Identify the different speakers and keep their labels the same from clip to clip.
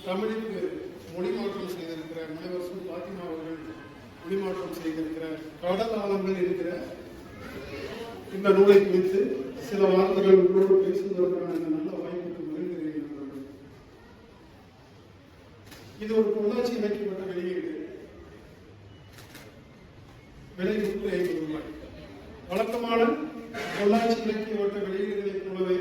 Speaker 1: தமிழுக்கு மொழிமாற்றம் செய்திருக்கிற முனைவர் சு. பாத்திமா அவர்கள் மொழிமாற்றம் செய்திருக்கிற கடல் ஆழங்கள் இருக்கிற இந்த நூலை குறித்து சில வார்த்தைகள் உங்களோடு பேசுவதற்கான இந்த நல்ல வாய்ப்புக்கு மகிழ்கிறேன். இது ஒரு பொள்ளாச்சி இணைக்கப்பட்ட வெளியீடு. விலை ரூபாய். வழக்கமான பொள்ளாச்சி இலக்கியவட்ட வெளியீடுகளைப் போலவே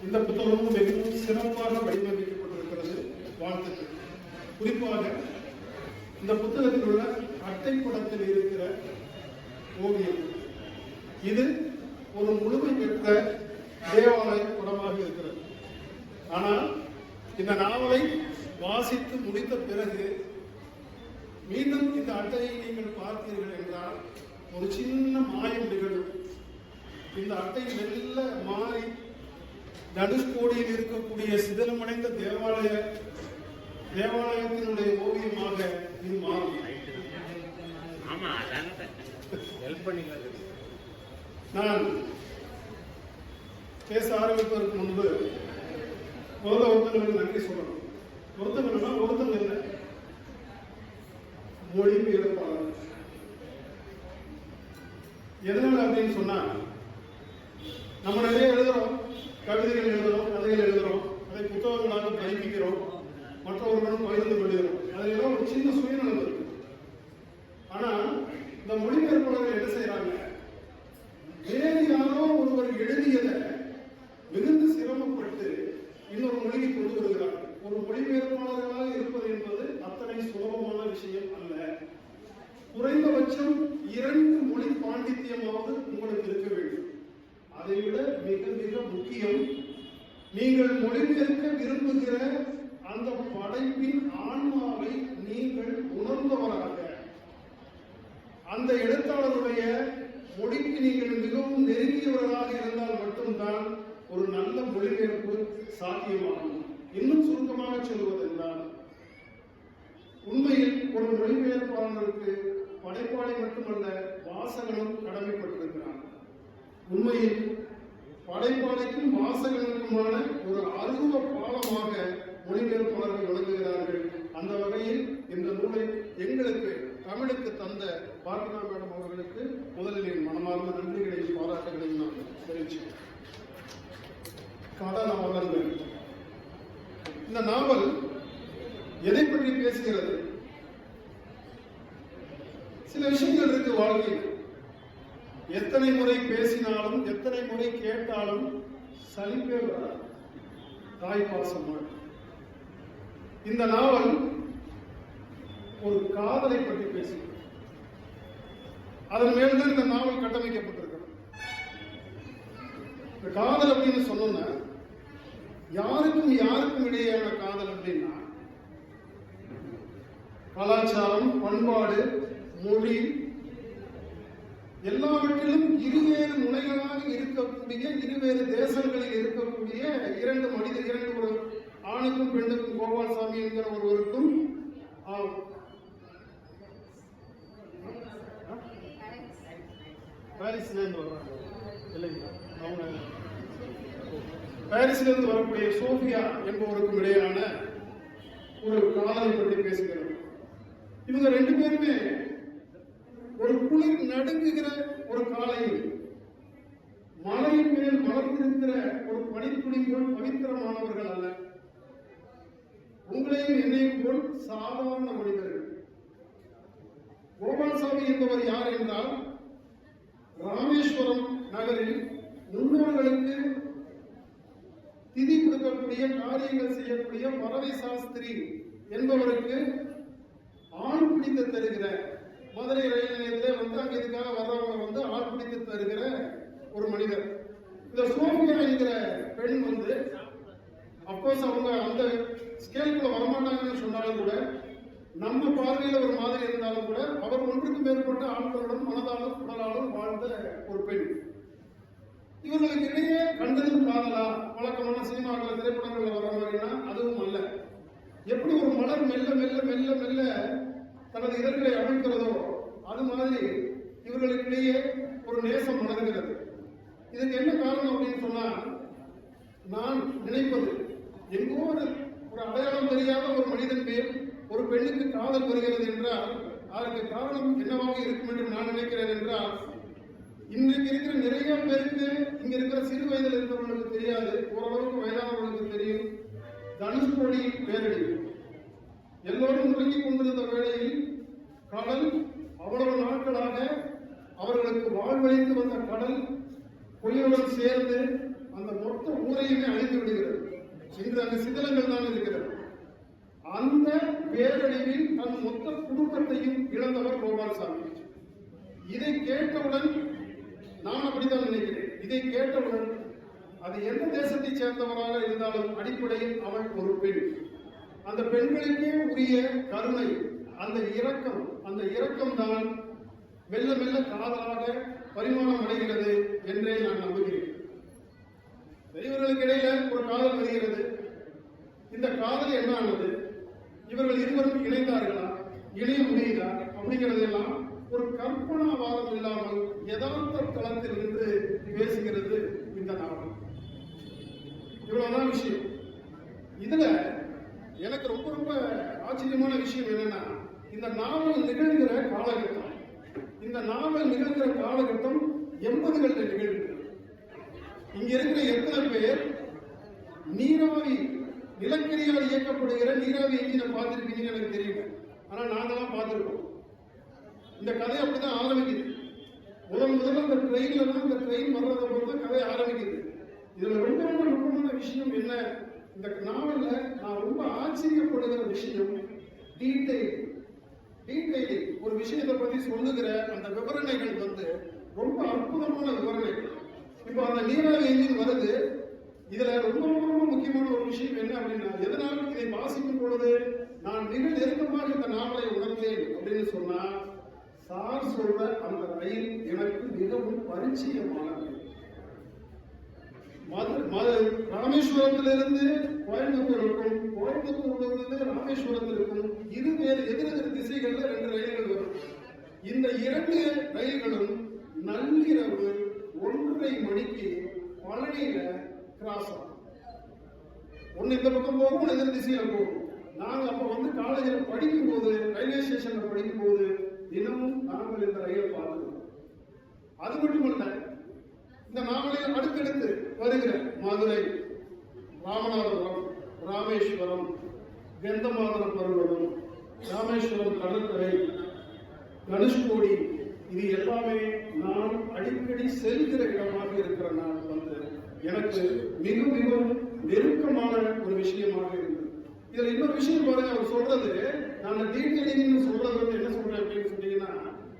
Speaker 1: இந்த புத்தகமும் மிகவும் சிறப்பாக வடிவமைக்கப்பட்டிருக்கிறது. வாழ்த்துக்கள். குறிப்பாக இந்த புத்தகத்தில் உள்ள அட்டை படத்தில் இருக்கிற ஓவியம் இது ஒரு முழுமை பெற்ற தேவாலய படமாக இருக்கிறது. ஆனால் இந்த நாவலை வாசித்து முடித்த பிறகு மீண்டும் இந்த அட்டையை நீங்கள் பார்த்தீர்கள் என்றால் ஒரு சின்ன மாயம் நிகழும். இந்த அட்டை மெல்ல மாறி தனுஷ்கோடியில் இருக்கக்கூடிய சிதிலமடைந்த தேவாலயத்தினுடைய ஓவியமாக இது மாறும். நான் பேச ஆரம்பிப்பதற்கு முன்பு ஒருத்தங்களுக்கு நன்றி சொல்லணும். ஒருத்தங்க என்ன மொழிபெயர்ப்பாளர். எதனால அப்படின்னு சொன்னா, நம்ம நிறைய எழுதுறோம், கவிதைகள் எழுதுறோம், கதைகள் எழுதுறோம், அதை புத்தகங்களாக பதிப்பிக்கிறோம், மற்றவர்களும் பகிர்ந்து கொள்கிறோம். அதெல்லாம் ஒரு சின்ன சுயநலம் இருக்கு. ஆனா இந்த மொழிபெயர்ப்பாளர்கள் என்ன செய்யறாங்க, வேறு யாரோ ஒருவர் எழுதியதை மிகுந்த சிரமப்பட்டு இன்னொரு மொழியை கொண்டு வருகிறார். ஒரு மொழிபெயர்ப்பாளர்களாக இருப்பது என்பது அத்தனை சுலபமான விஷயம் அல்ல. குறைந்தபட்சம் 2 மொழி பாண்டித்யமாவது உங்களுக்கு இருக்க வேண்டும். அதைவிட மிக மிக முக்கியம், நீங்கள் மொழிபெயர்க்க விரும்புகிற அந்த படைப்பின் ஆன்மாவை நீங்கள் உணர்ந்தவராக, அந்த எழுத்தாளருடைய மொழிக்கு நீங்கள் மிகவும் நெருங்கியவர்களாக இருந்தால் மட்டும்தான் ஒரு நல்ல மொழிபெயர்ப்பு சாத்தியமாகும். இன்னும் சுருக்கமாக சொல்வதென்றால், உண்மையில் ஒரு மொழிபெயர்ப்பாளருக்கு படைப்பாளி மட்டுமல்ல, வாசகனும் கடமைப்பட்டிருக்கிறார். உண்மையில் படைப்பாளிக்கும் வாசகனுக்குமான ஒரு அருவ பாலமாக மொழிபெயர்ப்பாளர்கள் விளங்குகிறார்கள். அந்த வகையில் இந்த நூலை எங்களுக்கு தமிழுக்கு தந்த பாத்திமா மேடம் அவர்களுக்கு முதலில் என் மனமார்ந்த நன்றிகளையும் பாராட்டுகளையும் நான் தெரிவிச்சேன். கடல் ஆழங்கள். இந்த நாவல் எதை பற்றி பேசுகிறது? சில விஷயங்கள் இருக்கு வாழ்க்கையில். எத்தனை முறை பேசினாலும் எத்தனை முறை கேட்டாலும் சலிப்பே வராது. தாய் பாசம். இந்த நாவல் ஒரு காதலை பற்றி பேசுகிறது. அதன் மேல்தான் இந்த நாவல் கட்டமைக்கப்பட்டிருக்கிறது. இந்த காதல் அப்படின்னு சொன்னோம்னா, யாருக்கும் இடையேயான காதல் அப்படின்னா, கலாச்சாரம், பண்பாடு, மொழி எல்லாவற்றிலும் இருவேறு முனைகளாக இருக்கக்கூடிய, இருவேறு தேசங்களில் இருக்கக்கூடிய 2 மனிதர், ஒரு ஆணுக்கும் பெண்ணுக்கும், கோபால்சாமி என்கிற ஒருவருக்கும் பாரிஸிலிருந்து வரக்கூடிய சோபியா என்பவருக்கும் இடையிலான ஒரு காதலை பற்றி பேசுகிறது. இவங்க 2 பேருமே ஒரு குளிர் நடுங்குகிற ஒரு காலையில் மலையின் மேல் மலர்ந்திருக்கிற ஒரு பனித்துளி போல் பவித்திரமானவர்கள் அல்ல. உங்களையும் என்னையும் போல் சாதாரண மனிதர்கள். கோபால்சாமி என்பவர் யார் என்றால், ராமேஸ்வரம் நகரில் முன்னோர்களுக்கு திதி கொடுக்கக்கூடிய, காரியங்கள் செய்யக்கூடிய பறவை சாஸ்திரி என்பவருக்கு ஆள் பிடித்து தருகிற, மதுரை ரயில் நிலையத்திலே அங்க இதுக்காக வர்றவங்க ஆள் பிடித்து தருகிற ஒரு மனிதர். இந்த சோபியா என்கிற பெண் அப்போஸ் அவங்க அந்த ஸ்கேலுக்குள்ள வரமாட்டாங்கன்னு சொன்னாலும் கூட, நம்ம பார்வையில ஒரு மாதிரி இருந்தாலும் கூட, அவர் ஒன்றுக்கு மேற்பட்ட ஆண்களுடன் மனதாலும் உடலாலும் வாழ்ந்த ஒரு பெண். இவர்களுக்கு இடையே கண்டதும் காதலா, வழக்கமான சினிமாக்கள், திரைப்படங்கள்ல வர மாதிரினா அதுவும் அல்ல. எப்படி ஒரு மலர் மெல்ல மெல்ல மெல்ல மெல்ல தனது இதழ்களை அவிழ்க்கிறதோ அது மாதிரி இவர்களுக்கிடையே ஒரு நேசம் மலர்கிறது. இதுக்கு என்ன காரணம் அப்படின்னு சொன்னா, நான் நினைப்பது, எங்கோ ஒரு ஒரு அடையாளம் தெரியாத ஒரு மனிதன் மேல் ஒரு பெண்ணுக்கு காதல் வருகிறது என்றால் அதற்கு காரணம் என்னவாக இருக்கும் என்று நான் நினைக்கிறேன் என்றால், இன்றைக்கு இருக்கிற நிறைய பேருக்கு இங்க இருக்கிற சிறு வயதில் இருக்கிறவங்களுக்கு தெரியாது, ஓரளவுக்கு வயதானவர்களுக்கு தெரியும். தனுஷ்கோடியின் பேரடி எல்லோரும் உறங்கிக் கொண்டிருந்த வேளையில் கடல் அவ்வளவு நாட்களாக அவர்களுக்கு வாழ்வழித்து வந்த கடல் பொய்யுடன் சேர்ந்து அந்த மொத்த ஊரையுமே அழித்து விடுகிறது. இன்று அங்கு சிதலங்கள் தான் இருக்கிறது. அந்த பேரழிவில் தன் மொத்த குடும்பத்தையும் இழந்தவர் கோபால்சாமி. இதை கேட்டவுடன் நான் அப்படித்தான் நினைக்கிறேன். இதை கேட்டவுடன் அது எந்த தேசத்தை சேர்ந்தவராக இருந்தாலும் அடிப்படையில் அவள் ஒரு பெண். அந்த பெண்களுக்கே உரிய கருணை, அந்த இரக்கம் தான் மெல்ல மெல்ல காதலாக பரிமாணம் அடைகிறது என்றே நான் நம்புகிறேன். இவர்களுக்கு இடையில ஒரு காதல் வருகிறது. இந்த காதல் என்ன ஆனது? இவர்கள் இருவரும் இணைந்தார்களா, இணைய முடியுதா அப்படிங்கிறதெல்லாம் ஒரு கற்பனாவாதம் இல்லாமல் யதார்த்த தளத்தில் இருந்து பேசுகிறது இந்த நாவல். இவ்வளவுதான் விஷயம். இதுல எனக்கு ரொம்ப ரொம்ப ஆச்சரியமான விஷயம் என்னன்னா, இந்த நாவல் நிகழ்கிற காலகட்டம், இந்த நாவல் நிகழ்கிற காலகட்டம் 80களில் நிகழ்கிறது. இங்க இருக்கிற எத்தனை பேர் நீராவி நிலக்கரியால் இயக்கப்படுகிற நீராவி என்ஜினை பார்த்திருப்பீங்கன்னு எனக்கு தெரியல. ஆனா நாங்கெல்லாம் பார்த்திருக்கோம். இந்த கதை அப்படிதான் ஆரம்பிக்குது. முதல்ல அந்த ட்ரெயின்ல தான் இந்த ட்ரெயின் வர்றதை பொறுத்து கதை ஆரம்பிக்குது. இதுல ரொம்ப ரொம்ப முக்கியமான விஷயம் என்ன? இந்த நாவல்ல நான் ரொம்ப ஆச்சரியப்படுகிற விஷயம் டீடைலிங். ஒரு விஷயத்தை பத்தி சொல்லுகிற அந்த விவரணைகள் வந்து ரொம்ப அற்புதமான விவரணைகள். இப்போ அந்த நீராவி என்ஜின் வருது. இதுல ரொம்ப ரொம்ப முக்கியமான ஒரு விஷயம் என்ன அப்படின்னா, எதனால் இதை வாசிக்கும் பொழுது நான் மிக நெருக்கமாக இந்த நாவலை உணர்ந்தேன் அப்படின்னு சொன்னா, சார் சொல்ற அந்த ரயில் எனக்கு மிகவும் பரிச்சயமானது. ராமேஸ்வரத்திலிருந்து கோயம்புத்தூருக்கும், கோயம்புத்தூரிலிருந்து ராமேஸ்வரத்திற்கும் இருவேறு எதிரெதிர் திசைகள்ல 2 ரயில்கள் வரும். இந்த 2 ரயில்களும் நள்ளிரவு 1:30 மணிக்கு பழனியில கிராஸ் ஆகும். ஒன்னு இந்த பக்கம் போகும், எதிர் திசையில போகும். நாங்க அப்ப வந்து காலேஜில் படிக்கும் போது, ரயில்வே ஸ்டேஷன்ல படிக்கும் போது தினமும் நாங்கள் இந்த ரயிலை பார்த்துருக்கோம். அது மட்டுமல்ல, இந்த நாவலில் அடுத்தடுத்து வருகிற மதுரை, ராமநாதபுரம், ராமேஸ்வரம், கந்தமாதன பர்வதம், ராமேஸ்வரம் கடற்கரை, தனுஷ்கோடி, இது எல்லாமே நான் அடிக்கடி செல்கிற இடமாக இருக்கிற நான் வந்து எனக்கு மிக மிகவும் நெருக்கமான ஒரு விஷயமாக இருந்தது. இதுல இன்னொரு விஷயம் பாருங்க, அவர் சொல்றது, நான் டீடைலிங் சொல்றது வந்து என்ன சொல்றேன் அப்படின்னு சொன்னீங்கன்னா,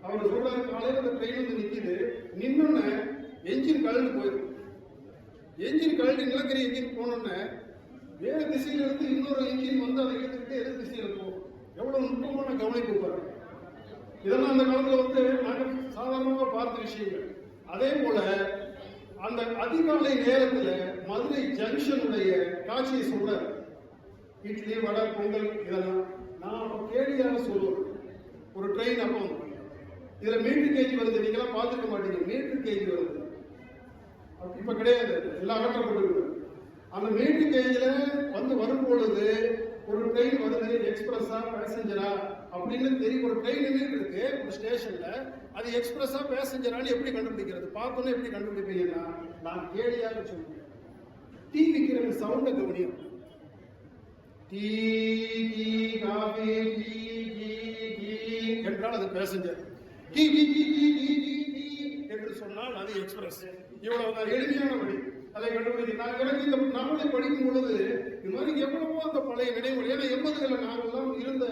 Speaker 1: அவர் சொல்றாரு, காலையில அந்த ட்ரெயின் வந்து நிக்குது, நின்னோன்னு என்ஜின் கழண்டு போயிடும். என்ஜின் கழண்டு நிலக்கரி என்ஜின் போனோன்னு வேறு திசையில இருந்து இன்னொரு என்ஜின் வந்து அதை எடுத்துக்கிட்டு எதிர் திசையில போகும். எவ்வளவு நுட்பமான கவனிப்பு பாருங்க. இதெல்லாம் அந்த காலத்துல வந்து நாங்கள் சாதாரணமாக பார்த்த விஷயங்கள். அதே போல அந்த அதிகாலை நேரத்துல மதுரை ஜங்ஷனுடைய காட்சியை சொல்றாரு. இட்லி, வடை, பொங்கல் இதெல்லாம் நான் கேடியாக சொல்லுவேன். ஒரு ட்ரெயின் அப்போ இதுல மீட்டர் கேஜ் வருது, நீங்களாம் பார்த்துக்க மாட்டீங்க. மீட்டர் கேஜ் வருது இப்ப கிடையாது, எல்லாம் அகற்றப்பட்டு. அந்த மீட்டர் கேஜ்ல வந்து வரும் பொழுது ஒரு ட்ரெயின் வருது, எக்ஸ்பிரஸா பேசஞ்சரா அப்படின்னு தெரியும். ஒரு ட்ரெயின் இருக்கு ஒரு ஸ்டேஷன்ல, அது எக்ஸ்பிரஸா பேசஞ்சரான்னு எப்படி கண்டுபிடிக்கிறது? பார்த்தோன்னே எப்படி கண்டுபிடிப்பீங்கன்னா, நான் கேடியாக சொல்லுவேன். டீ விற்கிற சவுண்ட கவனியும். Tea tea coffee tea tea tea என்றால் அது passenger. Tea tea tea tea tea tea என்று சொன்னால் அது எக்ஸ்பிரஸ். இவ்வளவுதான் எளிமையான வழி அதை கண்டுபிடிக்க. நான் எனக்கு இந்த நாவலை படிக்கும் பொழுது இது மாதிரி எவ்வளவோ அந்த பழைய நினைவுகள், ஏன்னா 80களில் நாங்கெல்லாம் இருந்த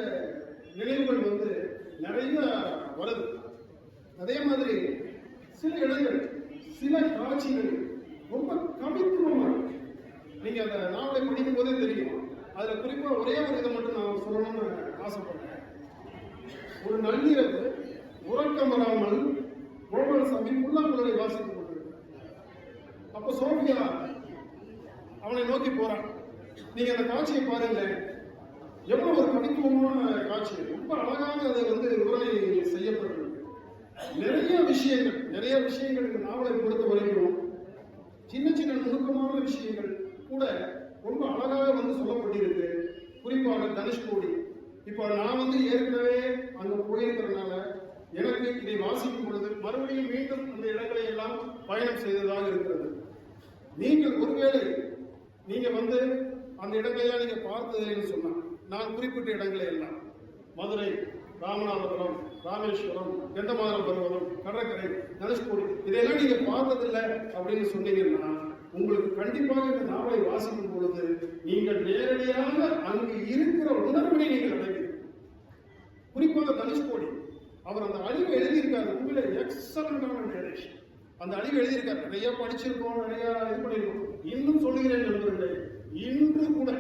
Speaker 1: நினைவுகள் வந்து நிறைய வருது. அதே மாதிரி சில இடங்கள், சில காட்சிகள் ரொம்ப கவித்துவமாக நீங்க அந்த நாவலை படிக்கும் போதே தெரியும். அதுல குறிப்பா ஒரே ஒரு இதை மட்டும் நான் சொல்லணும்னு ஆசைப்படுறேன். ஒரு நள்ளிரவு உறக்கம் வராமல் கோபால்சாமி புல்லாங்குழலை வாசித்துக் கொண்டிருக்கிறார். அப்ப சோபியா அவனை நோக்கி போறான். நீங்க அந்த காட்சியை பாருங்க, எவ்வளவு ஒரு கவித்துவமான காட்சி, ரொம்ப அழகாக அதை வந்து விவரணை செய்யப்பட்டிருக்கு. நிறைய விஷயங்கள் இந்த நாவலை பொறுத்த வரைக்கும் சின்ன சின்ன நுணுக்கமான விஷயங்கள் கூட ரொம்ப அழகாக வந்து சொல்லப்பட்டிருக்கு. குறிப்பாக தனுஷ்கோடி. இப்போ நான் வந்து ஏற்கனவே அங்க போயிருக்கிறதுனால எனக்கு இதை வாசிக்கும் பொழுது மறுபடியும் மீண்டும் அந்த இடங்களை எல்லாம் பயணம் செய்ததாக இருக்கிறது. நீங்கள் ஒருவேளை நீங்க வந்து அந்த இடங்களை எல்லாம் நீங்க பார்த்ததுன்னு சொன்னா, நான் குறிப்பிட்ட இடங்களை எல்லாம் மதுரை, ராமநாதபுரம், ராமேஸ்வரம், கெண்டமாதரம் பருவதம், கடற்கரை, தனுஷ்கோடி இதையெல்லாம் நீங்க பார்த்ததில்லை அப்படின்னு சொன்னீங்கன்னா, உங்களுக்கு கண்டிப்பாக இந்த நாவலை வாசிக்கும் பொழுது நீங்கள் நேரடியாக அங்கு இருக்கிற உணர்வினை நீங்கள் அடைவீர்கள். குறிப்பாக தனுஷ்கோடி அவர் அந்த அழிவை எழுதியிருக்காரு. உண்மையில எக்ஸலண்டான நேரேஷன். அந்த அழிவை எழுதியிருக்காரு. நிறைய படிச்சிருக்கோம், நிறைய இது பண்ணிருக்கோம். இன்னும் சொல்லுகிறேன் நண்பர்களே, இன்று கூட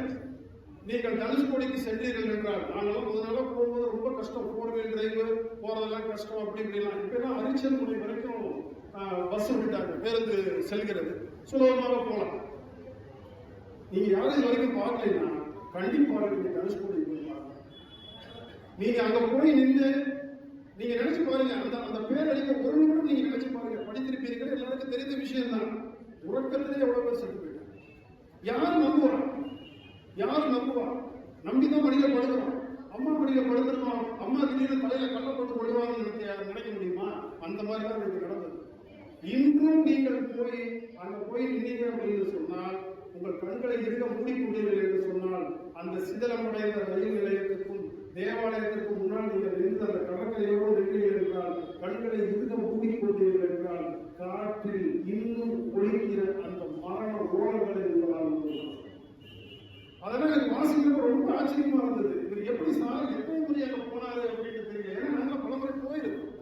Speaker 1: நீங்கள் தனுஷ்கோடிக்கு சென்றீர்கள் என்றால், நாங்களாம் முதல் நாளாக போகும்போது ரொம்ப கஷ்டம், 4-wheel டிரைவ் போறதெல்லாம் கஷ்டம், அப்படி இப்படிலாம். இப்பெல்லாம் அரிச்சல்முறை வரைக்கும் பஸ் விட்டாங்க, பேருந்து செல்கிறது, சுலபமாக போகலாம். நீங்க யாரும் இது வரைக்கும் பார்க்கலைன்னா கண்டிப்பாக நீங்க தனுஷ்கோடி போய் பாருங்க. நீங்க அங்க போய் நின்று நீங்க நினைச்சு பாருங்க, அந்த பேரழிவை ஒரு நிமிடம் நீங்க நினைச்சு பாருங்க. படித்திருப்பீர்கள், எல்லாருக்கும் தெரிந்த விஷயம் தான். உறக்கத்திலே எவ்வளவு பேர் செத்து போயிட்டாங்க. யார் நம்புவா? யார் நம்புவா? நம்பிதான் மடியில படுக்கிறோம். அம்மா மடியில படுத்துருக்கோம், அம்மா திடீர்னு தலையில கல்ல போட்டு விடுவாங்கன்னு நினைக்க முடியுமா? அந்த மாதிரி தான் எனக்கு நடந்தது. இன்றும் நீங்கள் போய் அங்க போய் நின்னீங்க அப்படின்னு சொன்னால், உங்கள் கண்களை இருக்க மூடிக்கொண்டீர்கள் என்று சொன்னால், அந்த சிதலமடைந்த ரயில் நிலையத்திற்கும் தேவாலயத்திற்கும் முன்னால் நீங்கள் நின்று அந்த கடற்கரையோடு நின்றீர்கள் என்றால், கண்களை இருக்க மூடிக்கொண்டீர்கள் என்றால், காற்றில் இன்னும் ஒழிக்கிற அந்த மரண ஓரங்களை உங்களால். அதெல்லாம் எனக்கு வாசிக்கிறப்ப ரொம்ப ஆச்சரியமா இருந்தது. இவர் எப்படி சார் எத்தனை முறை அங்க போனாரு அப்படின்னு தெரியல. ஏன்னா நாங்க பலமுறை போயிருக்கோம்.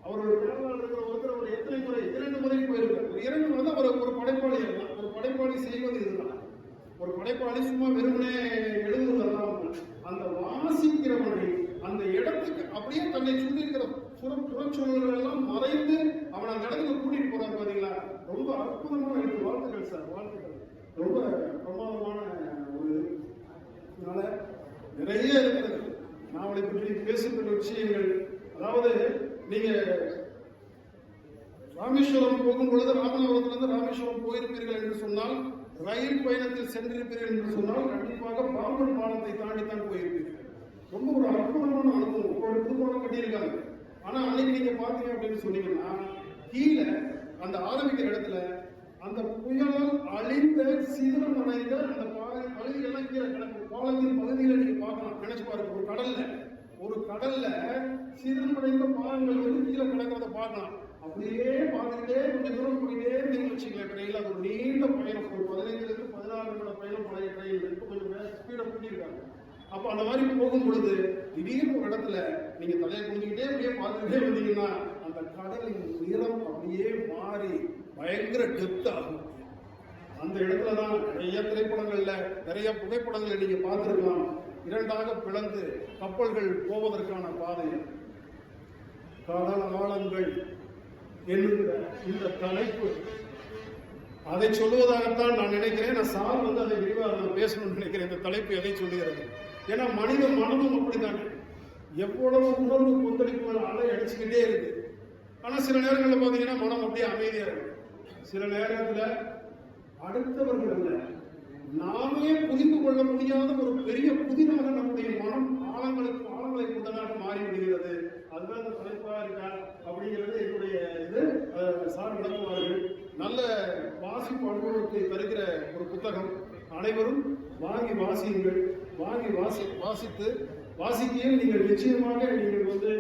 Speaker 1: அவரோட பிறந்தாள் இருக்கிற ஒருத்தர் ஒரு எத்தனை முறை 2 முறை போயிருக்காரு. ஒரு 2 வந்து அவர் ஒரு படைப்பாளி அல்ல. ஒரு படைப்பாளி செய்வது இதுதான். ஒரு படைப்பாளி சும்மா வெறுமனே எழுதுவதெல்லாம் அந்த வாசிக்கிறவனை அந்த இடத்துக்கு அப்படியே தன்னை சொல்லி இருக்கிற புறச்சூழல்கள் எல்லாம் மறைந்து அவனை அந்த இடத்துல கூட்டிட்டு போறாரு பாத்தீங்களா. ரொம்ப அற்புதமான எனக்கு வாழ்த்துக்கள் சார், வாழ்த்துக்கள். ரொம்ப பிரமாதமான ஒரு இதனால நிறைய இருக்கிறது நாவலை பற்றி பேசப்பட்ட விஷயங்கள். அதாவது நீங்க ராமேஸ்வரம் போகும் பொழுது ராமநாதபுரத்திலிருந்து ராமேஸ்வரம் போயிருப்பீர்கள் என்று சொன்னால், ரயில் பயணத்தில் சென்றிருப்பீர்கள் என்று சொன்னால், கண்டிப்பாக பாம்பன் பாலத்தை தாண்டித்தான் போயிருப்பீர்கள். ரொம்ப ஒரு அற்புதமான அனுபவம். ஒரு புதுப்பாலம் கட்டியிருக்காங்க. ஆனா அன்னைக்கு நீங்க பாத்தீங்க அப்படின்னு சொன்னீங்கன்னா, கீழே அந்த ஆரம்பிக்கிற இடத்துல அந்த புயலால் அழிந்த சிதறம் அடைந்த அந்த பகுதிகள்லாம் கீழே கிடக்கும். பாலத்தின் பகுதிகளை நீங்க பார்க்கலாம். நினைச்சு பாருங்க, ஒரு கடல்ல சிதறமடைந்த பாலங்கள் வந்து கீழே கிடக்கிறத பார்க்கலாம். அப்படியே பார்த்துக்கிட்டே கொஞ்சம் தூரம் போயிட்டே இருந்தீங்கன்னு வச்சுக்கலாம். ட்ரெயினில் அது ஒரு நீண்ட பயணம், ஒரு 15 to 16 நிமிட பயணம் பழைய ட்ரெயின். இப்போ கொஞ்சம் ஸ்பீடை கூட்டியிருக்காங்க. அப்போ அந்த மாதிரி போகும் பொழுது திடீர்னு ஒரு இடத்துல நீங்க தலையை குடிஞ்சுக்கிட்டே அப்படியே பார்த்துக்கிட்டே வந்தீங்கன்னா, அந்த கடலின் நிறம் அப்படியே மாறி பயங்கர டெப்த் ஆகும். அந்த இடத்துல தான் நிறைய திரைப்படங்கள்ல நிறைய புகைப்படங்களை நீங்க பார்த்துருக்கலாம். 2ஆக பிளந்து கப்பல்கள் போவதற்கான பாதை. கடல் ஆழங்கள் என்கிற இந்த தலைப்பு அதை சொல்லுவதாகத்தான் நான் நினைக்கிறேன். நான் சார் வந்து அதை விரிவாக பேசணும்னு நினைக்கிறேன். இந்த தலைப்பு எதை சொல்லுகிறது? ஏன்னா மனித மனதும் அப்படித்தானே, எவ்வளவு உணர்வு கொந்தளிப்புகள் அலை அடிச்சுக்கிட்டே இருக்கு. ஆனா சில நேரங்களில் பார்த்தீங்கன்னா மனம் அப்படியே அமைதியா இருக்கு. சில நேரத்தில் அடுத்தவர்கள் அல்ல, நாமே புரிந்து கொள்ள முடியாத ஒரு பெரிய புதிராக நம்முடைய மனம் ஆழங்களை கொண்டதாக மாறிவிடுகிறது. அதுதான் இந்த தலைப்பா இருக்கா அப்படிங்கிறது என்னுடைய இது. சார் விளக்குவார்கள். நல்ல வாசிப்பு அனுபவத்தை தருகிற ஒரு புத்தகம். அனைவரும் வாங்கி வாசியுங்கள். வாங்கி வாசித்து வாசிக்கையில் நீங்கள் நிச்சயமாக நீங்கள் வந்து